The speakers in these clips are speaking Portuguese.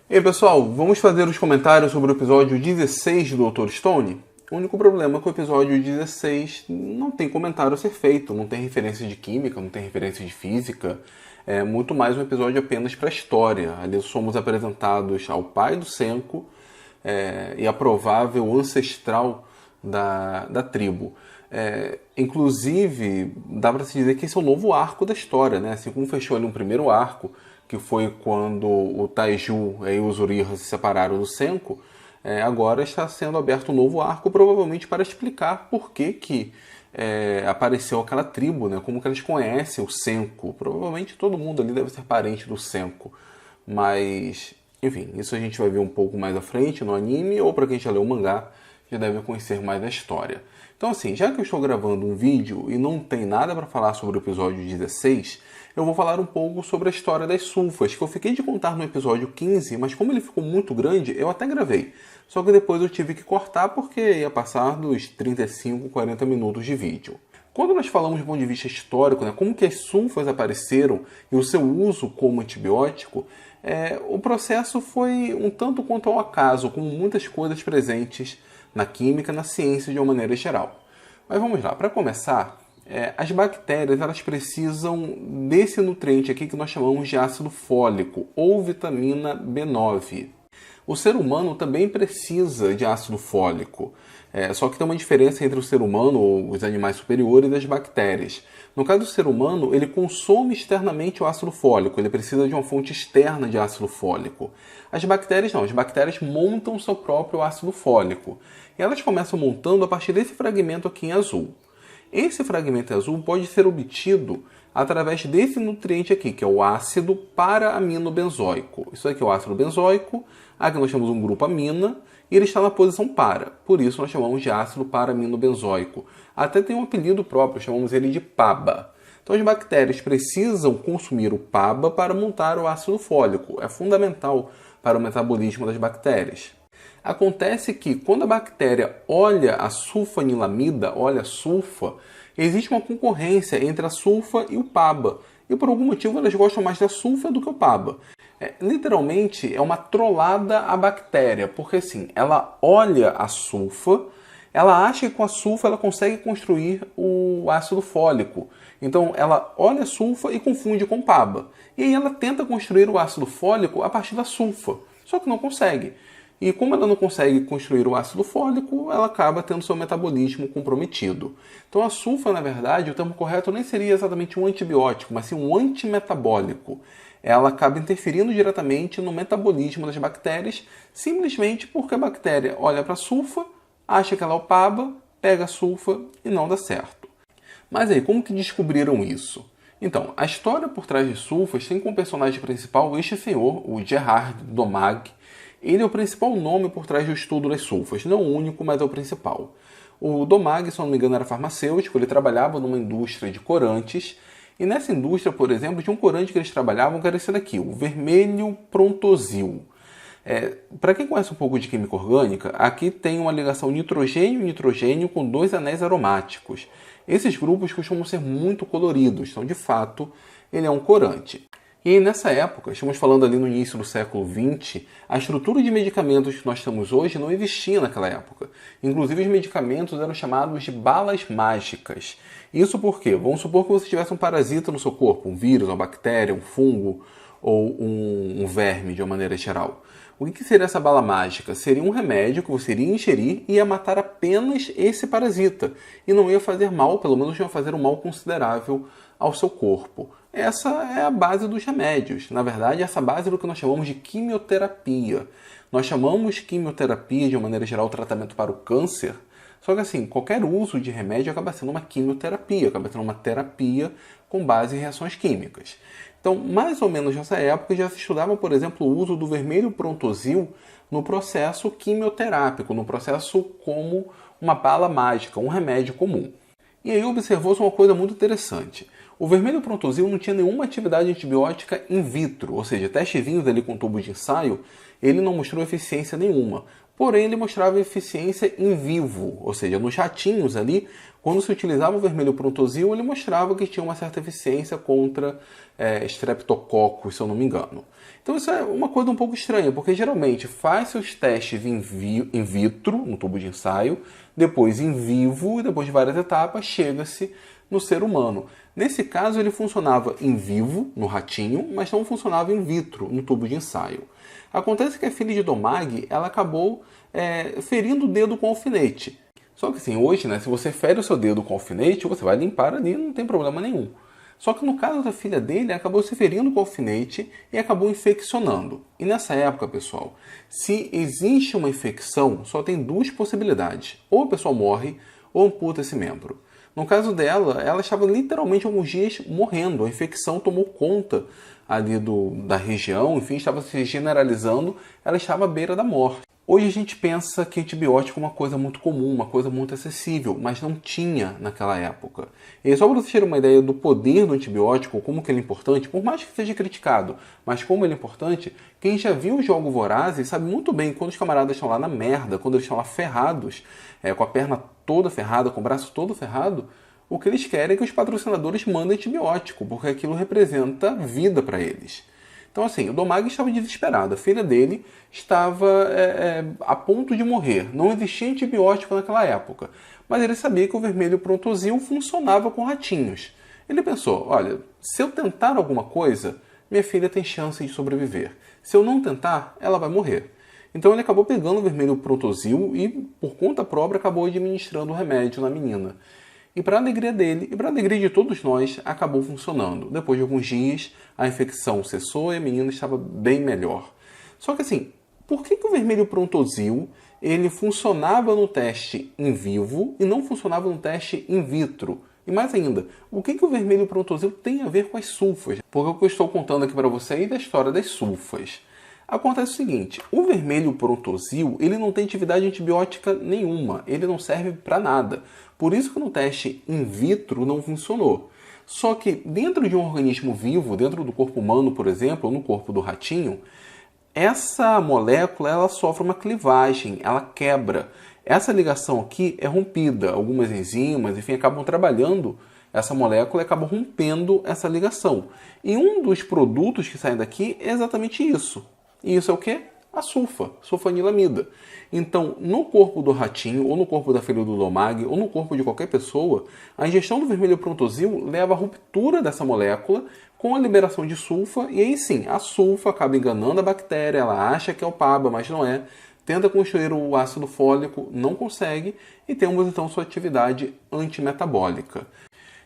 E aí, pessoal, vamos fazer os comentários sobre o episódio 16 do Dr. Stone? O único problema é que o episódio 16 não tem comentário a ser feito, não tem referência de química, não tem referência de física, é muito mais um episódio apenas para a história. Ali somos apresentados ao pai do Senko e a provável ancestral da tribo. Inclusive, dá para se dizer que esse é o novo arco da história, né? Assim como fechou ali um primeiro arco, que foi quando o Taiju e o Zuriha se separaram do Senko, agora está sendo aberto um novo arco, provavelmente para explicar por que apareceu aquela tribo, né? Como que eles conhecem o Senko. Provavelmente todo mundo ali deve ser parente do Senko, mas enfim, isso a gente vai ver um pouco mais à frente no anime, ou para quem já leu o mangá, já deve conhecer mais da história. Então assim, já que eu estou gravando um vídeo e não tem nada para falar sobre o episódio 16, eu vou falar um pouco sobre a história das sulfas, que eu fiquei de contar no episódio 15, mas como ele ficou muito grande, eu até gravei. Só que depois eu tive que cortar porque ia passar dos 35, 40 minutos de vídeo. Quando nós falamos do ponto de vista histórico, né, como que as sulfas apareceram e o seu uso como antibiótico, o processo foi um tanto quanto ao acaso, como muitas coisas presentes na química, na ciência de uma maneira geral. Mas vamos lá, para começar, as bactérias elas precisam desse nutriente aqui que nós chamamos de ácido fólico ou vitamina B9. O ser humano também precisa de ácido fólico, só que tem uma diferença entre o ser humano ou os animais superiores e as bactérias. No caso do ser humano, ele consome externamente o ácido fólico, ele precisa de uma fonte externa de ácido fólico. As bactérias não, as bactérias montam seu próprio ácido fólico. E elas começam montando a partir desse fragmento aqui em azul. Esse fragmento azul pode ser obtido através desse nutriente aqui, que é o ácido para-aminobenzoico. Isso aqui é o ácido benzoico, aqui nós temos um grupo amina, e ele está na posição para. Por isso nós chamamos de ácido para-aminobenzoico. Até tem um apelido próprio, chamamos ele de PABA. Então as bactérias precisam consumir o PABA para montar o ácido fólico. É fundamental para o metabolismo das bactérias. Acontece que quando a bactéria olha a sulfanilamida, olha a sulfa, existe uma concorrência entre a sulfa e o PABA. E por algum motivo elas gostam mais da sulfa do que o PABA. Literalmente é uma trollada à bactéria, porque assim, ela olha a sulfa, ela acha que com a sulfa ela consegue construir o ácido fólico. Então ela olha a sulfa e confunde com o PABA. E aí ela tenta construir o ácido fólico a partir da sulfa, só que não consegue. E como ela não consegue construir o ácido fólico, ela acaba tendo seu metabolismo comprometido. Então a sulfa, na verdade, o termo correto nem seria exatamente um antibiótico, mas sim um antimetabólico. Ela acaba interferindo diretamente no metabolismo das bactérias, simplesmente porque a bactéria olha para a sulfa, acha que ela é o PABA, pega a sulfa e não dá certo. Mas aí, como que descobriram isso? Então, a história por trás de sulfas tem como personagem principal este senhor, o Gerhard Domag. Ele é o principal nome por trás do estudo das sulfas, não o único, mas é o principal. O Domag, se não me engano, era farmacêutico, ele trabalhava numa indústria de corantes, e nessa indústria, por exemplo, tinha um corante que eles trabalhavam que era esse daqui, o vermelho prontosil. Para quem conhece um pouco de química orgânica, aqui tem uma ligação nitrogênio-nitrogênio com dois anéis aromáticos. Esses grupos costumam ser muito coloridos, então de fato ele é um corante. E aí, nessa época, estamos falando ali no início do século XX, a estrutura de medicamentos que nós temos hoje não existia naquela época. Inclusive, os medicamentos eram chamados de balas mágicas. Isso porque, vamos supor que você tivesse um parasita no seu corpo, um vírus, uma bactéria, um fungo ou um verme de uma maneira geral. O que seria essa bala mágica? Seria um remédio que você iria ingerir e ia matar apenas esse parasita. E não ia fazer mal, pelo menos não ia fazer um mal considerável ao seu corpo. Essa é a base dos remédios. Na verdade, essa base é do que nós chamamos de quimioterapia. Nós chamamos quimioterapia, de uma maneira geral, tratamento para o câncer. Só que assim, qualquer uso de remédio acaba sendo uma quimioterapia, acaba sendo uma terapia com base em reações químicas. Então, mais ou menos nessa época, já se estudava, por exemplo, o uso do vermelho prontosil no processo quimioterápico, no processo como uma bala mágica, um remédio comum. E aí observou-se uma coisa muito interessante. O vermelho prontosil não tinha nenhuma atividade antibiótica in vitro, ou seja, testezinhos ali com tubo de ensaio, ele não mostrou eficiência nenhuma. porém ele mostrava eficiência em vivo, ou seja, nos ratinhos ali, quando se utilizava o vermelho prontosil, ele mostrava que tinha uma certa eficiência contra streptococcus, se eu não me engano. Então isso é uma coisa um pouco estranha, porque geralmente faz-se os testes in vitro, no tubo de ensaio, depois em vivo, e depois de várias etapas, chega-se no ser humano. Nesse caso, ele funcionava em vivo, no ratinho, mas não funcionava in vitro, no tubo de ensaio. Acontece que a filha de Domag, ela acabou ferindo o dedo com alfinete. Só que assim, hoje, né, se você fere o seu dedo com alfinete, você vai limpar ali, não tem problema nenhum. Só que no caso da filha dele, acabou se ferindo com alfinete e acabou infeccionando. E nessa época, pessoal, se existe uma infecção, só tem duas possibilidades. Ou a pessoa morre, ou amputa esse membro. No caso dela, ela estava literalmente alguns dias morrendo. A infecção tomou conta ali da região, enfim, estava se generalizando, ela estava à beira da morte. Hoje a gente pensa que antibiótico é uma coisa muito comum, uma coisa muito acessível, mas não tinha naquela época. E só para vocês terem uma ideia do poder do antibiótico, como que ele é importante, por mais que seja criticado, mas como ele é importante, quem já viu o Jogos Vorazes sabe muito bem quando os camaradas estão lá na merda, quando eles estão lá ferrados, com a perna toda ferrada, com o braço todo ferrado, o que eles querem é que os patrocinadores mandem antibiótico, porque aquilo representa vida para eles. Então, assim, o Domag estava desesperado. A filha dele estava a ponto de morrer. Não existia antibiótico naquela época. Mas ele sabia que o vermelho prontosil funcionava com ratinhos. Ele pensou, olha, se eu tentar alguma coisa, minha filha tem chance de sobreviver. Se eu não tentar, ela vai morrer. Então ele acabou pegando o vermelho prontosil e, por conta própria, acabou administrando o remédio na menina. E para a alegria dele, e para a alegria de todos nós, acabou funcionando. Depois de alguns dias, a infecção cessou e a menina estava bem melhor. Só que assim, por que o vermelho prontosil ele funcionava no teste in vivo e não funcionava no teste in vitro? E mais ainda, o que o vermelho prontosil tem a ver com as sulfas? Porque o que eu estou contando aqui para vocês é a história das sulfas. Acontece o seguinte, o vermelho prontosil ele não tem atividade antibiótica nenhuma, ele não serve para nada. Por isso que no teste in vitro não funcionou. Só que dentro de um organismo vivo, dentro do corpo humano, por exemplo, ou no corpo do ratinho, essa molécula ela sofre uma clivagem, ela quebra. Essa ligação aqui é rompida, algumas enzimas, enfim, acabam trabalhando essa molécula e acabam rompendo essa ligação. E um dos produtos que saem daqui é exatamente isso. E isso é o quê? A sulfanilamida. Então, no corpo do ratinho, ou no corpo da filha do Domag, ou no corpo de qualquer pessoa, a ingestão do vermelho prontosil leva à ruptura dessa molécula com a liberação de sulfa, e aí sim, a sulfa acaba enganando a bactéria, ela acha que é o PABA, mas não é, tenta construir o ácido fólico, não consegue, e temos então sua atividade antimetabólica.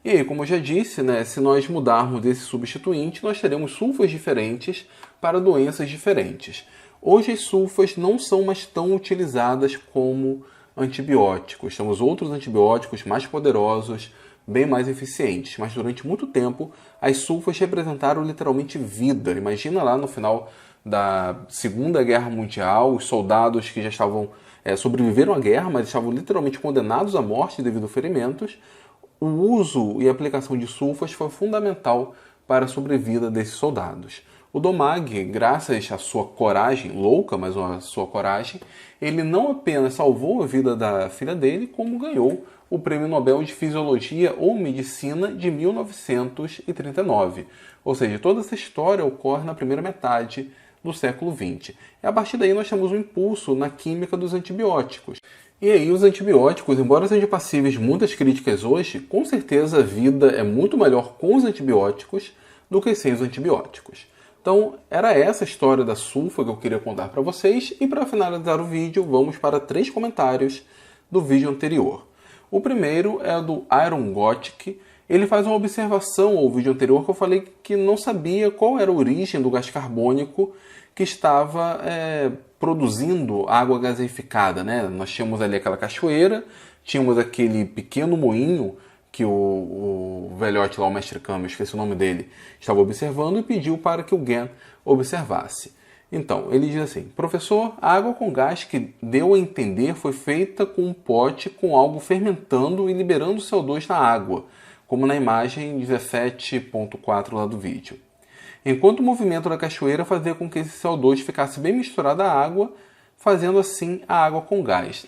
E aí, como eu já disse, né, se nós mudarmos desse substituinte, nós teremos sulfas diferentes para doenças diferentes. Hoje as sulfas não são mais tão utilizadas como antibióticos. Temos outros antibióticos mais poderosos, bem mais eficientes. Mas durante muito tempo as sulfas representaram literalmente vida. Imagina lá no final da Segunda Guerra Mundial, os soldados que já estavam sobreviveram à guerra, mas estavam literalmente condenados à morte devido a ferimentos. O uso e aplicação de sulfas foi fundamental para a sobrevida desses soldados. O Domag, graças à sua coragem, louca, mas a sua coragem, ele não apenas salvou a vida da filha dele, como ganhou o Prêmio Nobel de Fisiologia ou Medicina de 1939. Ou seja, toda essa história ocorre na primeira metade do século XX. E a partir daí nós temos um impulso na química dos antibióticos. E aí os antibióticos, embora sejam passíveis de muitas críticas hoje, com certeza a vida é muito melhor com os antibióticos do que sem os antibióticos. Então, era essa a história da sulfa que eu queria contar para vocês. E para finalizar o vídeo, vamos para 3 comentários do vídeo anterior. O primeiro é do Iron Gothic. Ele faz uma observação ao vídeo anterior que eu falei que não sabia qual era a origem do gás carbônico que estava produzindo água gaseificada, né? Nós tínhamos ali aquela cachoeira, tínhamos aquele pequeno moinho que o velhote lá, o mestre Kami, eu esqueci o nome dele, estava observando e pediu para que o Gen observasse. Então, ele diz assim, professor, a água com gás que deu a entender foi feita com um pote com algo fermentando e liberando CO2 na água, como na imagem 17.4 lá do vídeo. Enquanto o movimento da cachoeira fazia com que esse CO2 ficasse bem misturado à água, fazendo assim a água com gás.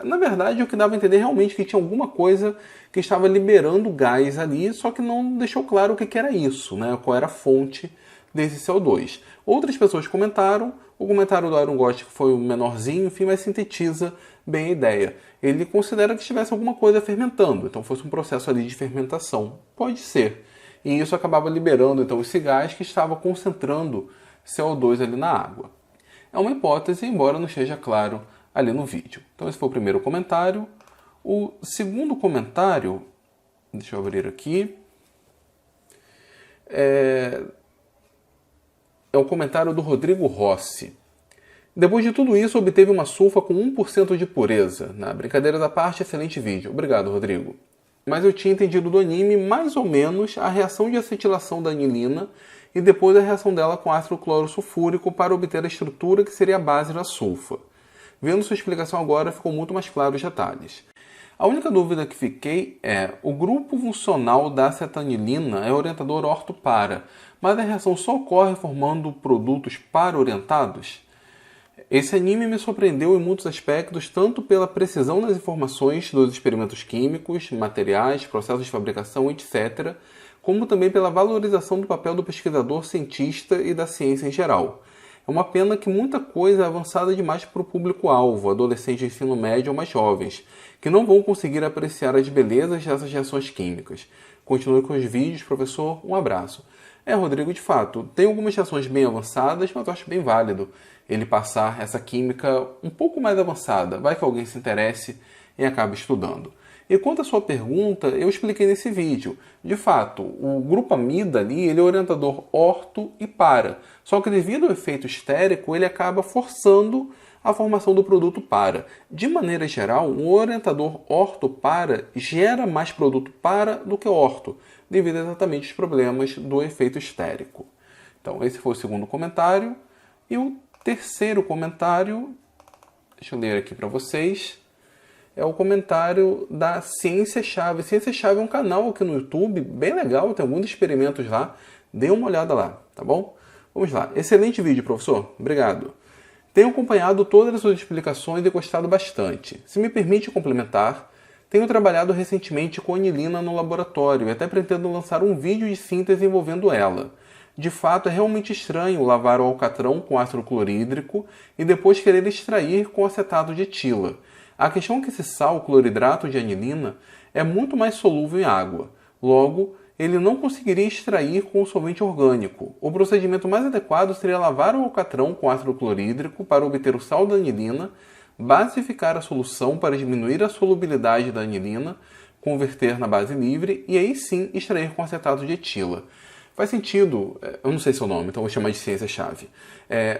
Na verdade, o que dava a entender realmente que tinha alguma coisa que estava liberando gás ali, só que não deixou claro o que era isso, né? Qual era a fonte desse CO2. Outras pessoas comentaram, o comentário do Iron Gothic foi o menorzinho, enfim, mas sintetiza bem a ideia. Ele considera que tivesse alguma coisa fermentando, então fosse um processo ali de fermentação. Pode ser. E isso acabava liberando então esse gás que estava concentrando CO2 ali na água. É uma hipótese, embora não esteja claro ali no vídeo. Então esse foi o primeiro comentário. O segundo comentário, deixa eu abrir aqui, é o comentário do Rodrigo Rossi. Depois de tudo isso, obteve uma sulfa com 1% de pureza. Na brincadeira da parte, excelente vídeo. Obrigado, Rodrigo. Mas eu tinha entendido do anime mais ou menos a reação de acetilação da anilina e depois a reação dela com ácido clorosulfúrico para obter a estrutura que seria a base da sulfa. Vendo sua explicação agora, ficou muito mais claro os detalhes. A única dúvida que fiquei é: o grupo funcional da acetanilina é orientador orto-para, mas a reação só ocorre formando produtos para-orientados? Esse anime me surpreendeu em muitos aspectos, tanto pela precisão nas informações dos experimentos químicos, materiais, processos de fabricação, etc., como também pela valorização do papel do pesquisador cientista e da ciência em geral. É uma pena que muita coisa é avançada demais para o público-alvo, adolescentes de ensino médio ou mais jovens, que não vão conseguir apreciar as belezas dessas reações químicas. Continue com os vídeos, professor. Um abraço. Rodrigo, de fato, tem algumas reações bem avançadas, mas eu acho bem válido ele passar essa química um pouco mais avançada. Vai que alguém se interesse e acabe estudando. E quanto à sua pergunta, eu expliquei nesse vídeo. De fato, o grupo amida ali, ele é orientador orto e para. Só que devido ao efeito estérico, ele acaba forçando a formação do produto para. De maneira geral, um orientador orto-para gera mais produto para do que orto, devido exatamente aos problemas do efeito estérico. Então, esse foi o segundo comentário. E o terceiro comentário, deixa eu ler aqui para vocês, é o comentário da Ciência Chave. Ciência Chave é um canal aqui no YouTube, bem legal, tem alguns experimentos lá. Dê uma olhada lá, tá bom? Vamos lá. Excelente vídeo, professor. Obrigado. Tenho acompanhado todas as suas explicações e gostado bastante. Se me permite complementar, tenho trabalhado recentemente com anilina no laboratório e até pretendo lançar um vídeo de síntese envolvendo ela. De fato, é realmente estranho lavar o alcatrão com ácido clorídrico e depois querer extrair com acetato de etila. A questão é que esse sal, cloridrato de anilina, é muito mais solúvel em água. Logo, ele não conseguiria extrair com o solvente orgânico. O procedimento mais adequado seria lavar o alcatrão com ácido clorídrico para obter o sal da anilina, basificar a solução para diminuir a solubilidade da anilina, converter na base livre e aí sim extrair com acetato de etila. Faz sentido, eu não sei seu nome, então vou chamar de ciência-chave.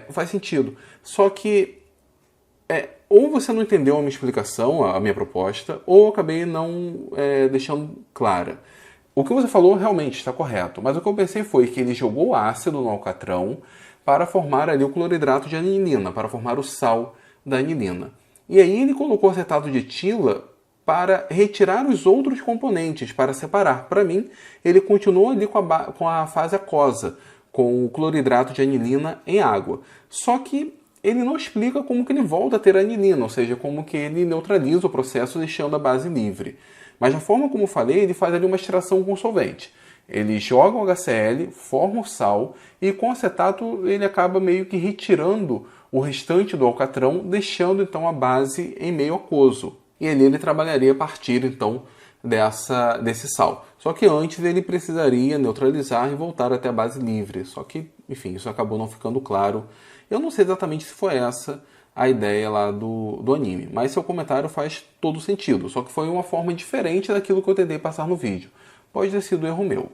Faz sentido, só que ou você não entendeu a minha explicação, a minha proposta, ou eu acabei não deixando clara. O que você falou realmente está correto, mas o que eu pensei foi que ele jogou ácido no alcatrão para formar ali o cloridrato de anilina, para formar o sal da anilina. E aí ele colocou acetato de etila para retirar os outros componentes, para separar. Para mim, ele continuou ali com a fase aquosa, com o cloridrato de anilina em água. Só que ele não explica como que ele volta a ter anilina, ou seja, como que ele neutraliza o processo deixando a base livre. Mas da forma como eu falei, ele faz ali uma extração com solvente. Ele joga o HCl, forma o sal e com acetato ele acaba meio que retirando o restante do alcatrão, deixando então a base em meio aquoso. E ali ele trabalharia a partir então desse sal. Só que antes ele precisaria neutralizar e voltar até a base livre. Só que, enfim, isso acabou não ficando claro. Eu não sei exatamente se foi essa a ideia lá do anime, mas seu comentário faz todo sentido, só que foi uma forma diferente daquilo que eu tentei passar no vídeo. Pode ter sido erro meu.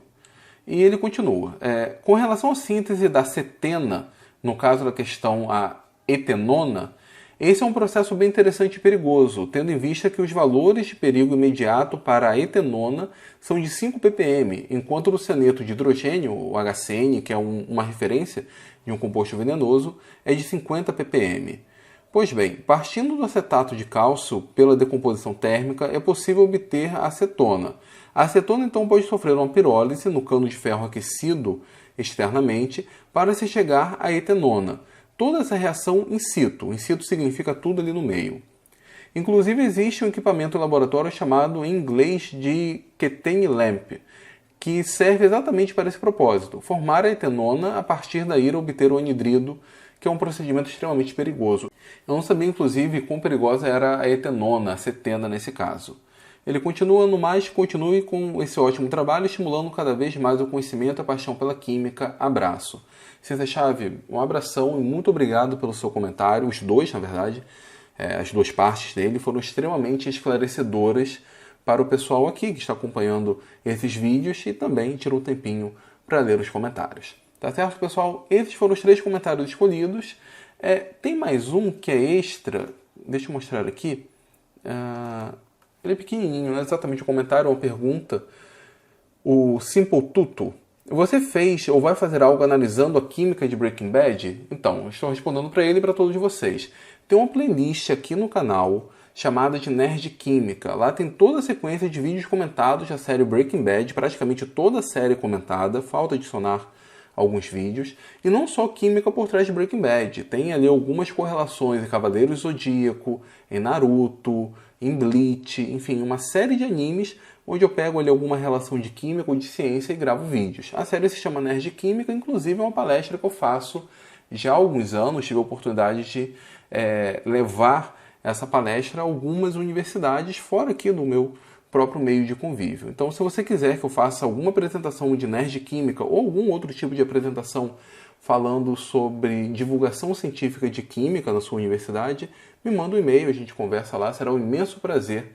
E ele continua. Com relação à síntese da cetena, no caso da questão a etenona, esse é um processo bem interessante e perigoso, tendo em vista que os valores de perigo imediato para a etenona são de 5 ppm, enquanto o cianeto de hidrogênio, o HCN, que é uma referência de um composto venenoso, é de 50 ppm. Pois bem, partindo do acetato de cálcio pela decomposição térmica, é possível obter a acetona. A acetona então pode sofrer uma pirólise no cano de ferro aquecido externamente para se chegar à etenona. toda essa reação in situ. In situ significa tudo ali no meio. Inclusive existe um equipamento em laboratório chamado em inglês de ketene lamp, que serve exatamente para esse propósito, formar a etenona a partir daí obter o anidrido, que é um procedimento extremamente perigoso. Eu não sabia, inclusive, quão perigosa era a etenona, a cetena nesse caso. Ele continua, no mais, continue com esse ótimo trabalho, estimulando cada vez mais o conhecimento e a paixão pela química. Abraço. Ciência Chave, um abração e muito obrigado pelo seu comentário, os dois, na verdade. As duas partes dele foram extremamente esclarecedoras para o pessoal aqui que está acompanhando esses vídeos e também tirou um tempinho para ler os comentários. Tá certo, pessoal? Esses foram os 3 comentários escolhidos. Tem mais um que é extra. Deixa eu mostrar aqui. Ele é pequenininho, não é exatamente um comentário, é uma pergunta. O Simple Tuto. Você fez ou vai fazer algo analisando a química de Breaking Bad? Então, estou respondendo para ele e para todos vocês. Tem uma playlist aqui no canal chamada de Nerd Química. Lá tem toda a sequência de vídeos comentados da série Breaking Bad, praticamente toda a série comentada, falta adicionar alguns vídeos. E não só química por trás de Breaking Bad, tem ali algumas correlações em Cavaleiros do Zodíaco, em Naruto, em Bleach, enfim, uma série de animes onde eu pego ali alguma relação de química ou de ciência e gravo vídeos. A série se chama Nerd Química, inclusive é uma palestra que eu faço já há alguns anos, tive a oportunidade de levar essa palestra a algumas universidades fora aqui do meu próprio meio de convívio. Então, se você quiser que eu faça alguma apresentação de Nerd Química ou algum outro tipo de apresentação falando sobre divulgação científica de química na sua universidade, me manda um e-mail, a gente conversa lá, será um imenso prazer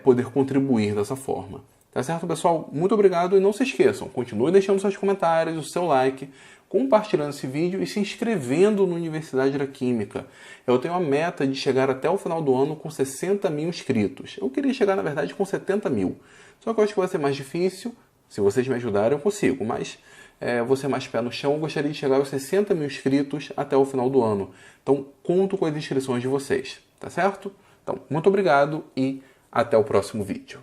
poder contribuir dessa forma. Tá certo, pessoal? Muito obrigado e não se esqueçam, continue deixando seus comentários, o seu like, compartilhando esse vídeo e se inscrevendo no Universidade da Química. Eu tenho a meta de chegar até o final do ano com 60 mil inscritos. Eu queria chegar, na verdade, com 70 mil. Só que eu acho que vai ser mais difícil. Se vocês me ajudarem, eu consigo. Mas vou ser mais pé no chão. Eu gostaria de chegar aos 60 mil inscritos até o final do ano. Então, conto com as inscrições de vocês. Tá certo? Então, muito obrigado e até o próximo vídeo.